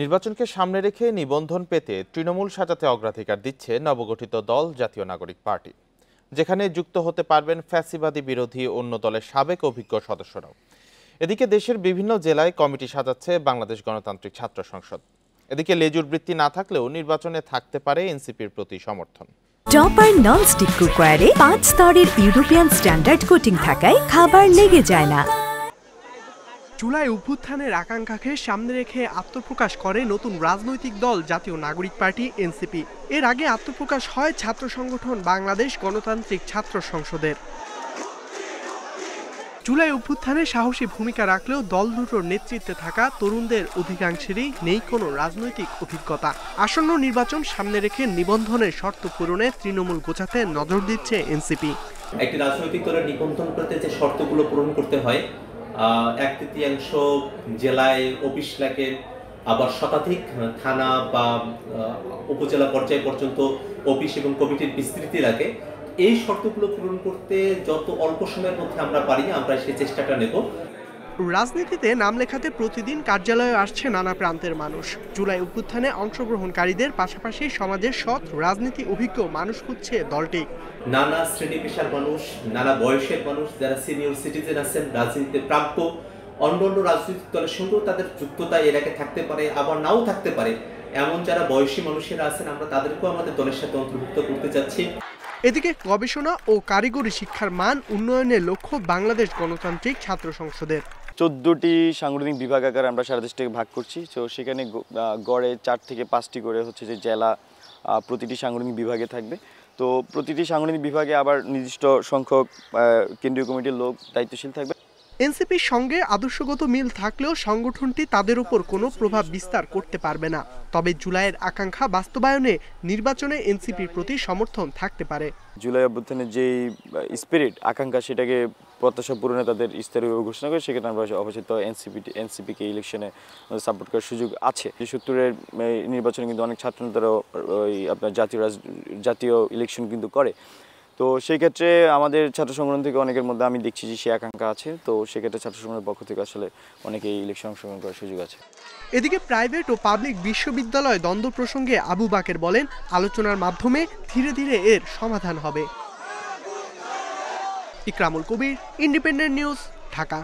নির্বাচনকে সামনে রেখে নিবন্ধন পেতে তৃণমূল সাজাতে অগ্রাধিকার দিচ্ছে নবগঠিত দল জাতীয় নাগরিক পার্টি, যেখানে যুক্ত হতে পারবেন ফ্যাসিবাদী বিরোধী অন্য দলের সাবেক অভিজ্ঞ সদস্যরাও। এদিকে দেশের বিভিন্ন জেলায় কমিটি সাজাচ্ছে বাংলাদেশ গণতান্ত্রিক ছাত্র সংসদ। এদিকে লেজুর বৃত্তি না থাকলেও নির্বাচনে থাকতে পারে এনসিপির প্রতি সমর্থন। টপার ননস্টিক কুকওয়্যারে 5 স্তরের ইউরোপিয়ান স্ট্যান্ডার্ড কোটিং থাকায় খাবার লেগে যায় না। জুলাই অভ্যুত্থানের আকাঙ্ক্ষাকে সামনে রেখে আত্মপ্রকাশ করে নতুন রাজনৈতিক দল জাতীয় নাগরিক পার্টি এনসিপি। এর আগে আত্মপ্রকাশ হয় ছাত্র সংগঠন বাংলাদেশ গণতান্ত্রিক ছাত্র সংসদের। জুলাই অভ্যুত্থানে সাহসী ভূমিকা রাখলেও দল দুটোর নেতৃত্বে থাকা তরুণদের অধিকাংশেরই নেই কোনো রাজনৈতিক অভিজ্ঞতা। আসন্ন নির্বাচন সামনে রেখে নিবন্ধনের শর্ত পূরণে তৃণমূল গোছাতে নজর দিচ্ছে এনসিপি। একটি রাজনৈতিক দলের নিবন্ধন করতে যে শর্তগুলো পূরণ করতে হয়, 1/3 জেলায় অফিস লাগে, আবার শতাধিক থানা বা উপজেলা পর্যায় পর্যন্ত অফিস এবং কমিটির বিস্তৃতি লাগে। এই শর্তগুলো পূরণ করতে যত অল্প সময়ের মধ্যে আমরা পারি আমরা সেই চেষ্টাটা নেব। রাজনীতিতে নাম লেখাতে প্রতিদিন কার্যালয়ে আসছে নানা প্রান্তের মানুষ। জুলাই অভ্যুত্থানে অংশগ্রহণকারীদের পাশাপাশি সমাজের সৎ রাজনীতি অভিজ্ঞ মানুষ খুঁজছে দলটি। নানা শ্রেণী পেশার মানুষ, নানা বয়সের মানুষ, যারা সিনিয়র সিটিজেন আছেন, রাজনীতিতে প্রাপ্য, অন্যান্য রাজনৈতিক দলের সঙ্গেও তাদের যুক্ততা এর আগে থাকতে পারে, আবার নাও থাকতে পারে, এমন যারা বয়সী মানুষেরা আছেন আমরা তাদেরকেও আমাদের দলের সাথে অন্তর্ভুক্ত করতে চাচ্ছি। এদিকে গবেষণা ও কারিগরি শিক্ষার মান উন্নয়নের লক্ষ্য বাংলাদেশ গণতান্ত্রিক ছাত্র সংসদের। 14টি সাংগঠনিক বিভাগ আকারে আমরা সারা দেশ থেকে ভাগ করছি। তো সেখানে গড়ে 4 থেকে 5টি করে হচ্ছে যে জেলা প্রতিটি সাংগঠনিক বিভাগে থাকবে। তো প্রতিটি সাংগঠনিক বিভাগে আবার নির্দিষ্ট সংখ্যক কেন্দ্রীয় কমিটির লোক দায়িত্বশীল থাকবে। এনসিপির সঙ্গে আদর্শগত মিল থাকলেও সংগঠনটি তাদের উপর কোনো প্রভাব বিস্তার করতে পারবে না। তবে জুলাইয়ের আকাঙ্ক্ষা বাস্তবায়নে নির্বাচনে এনসিপির প্রতি সমর্থন থাকতে পারে। জুলাই অভ্যুত্থানের যে স্পিরিট আকাঙ্ক্ষা সেটাকে প্রত্যাশা পূরণে তাদের ইস্তাহার ঘোষণা করে সেক্ষেত্রে আমরা অবশ্যই এনসিপিকে ইলেকশনে সাপোর্ট করার সুযোগ আছে। 70-এর নির্বাচনে কিন্তু অনেক ছাত্র নেতারা আপনার জাতীয় ইলেকশন কিন্তু করে। তো সেই ক্ষেত্রে আমাদের ছাত্র সংগঠন থেকে অনেকের মধ্যে আমি দেখছি যে সে আকাঙ্ক্ষা আছে। তো সেক্ষেত্রে ছাত্র সংগঠনের পক্ষ থেকে আসলে অনেকেই ইলেকশন অংশগ্রহণ করার সুযোগ আছে। এদিকে প্রাইভেট ও পাবলিক বিশ্ববিদ্যালয় দ্বন্দ্ব প্রসঙ্গে আবু বাকের বলেন, আলোচনার মাধ্যমে ধীরে ধীরে এর সমাধান হবে। ইকরামুল কবির, ইন্ডিপেন্ডেন্ট নিউজ, ঢাকা।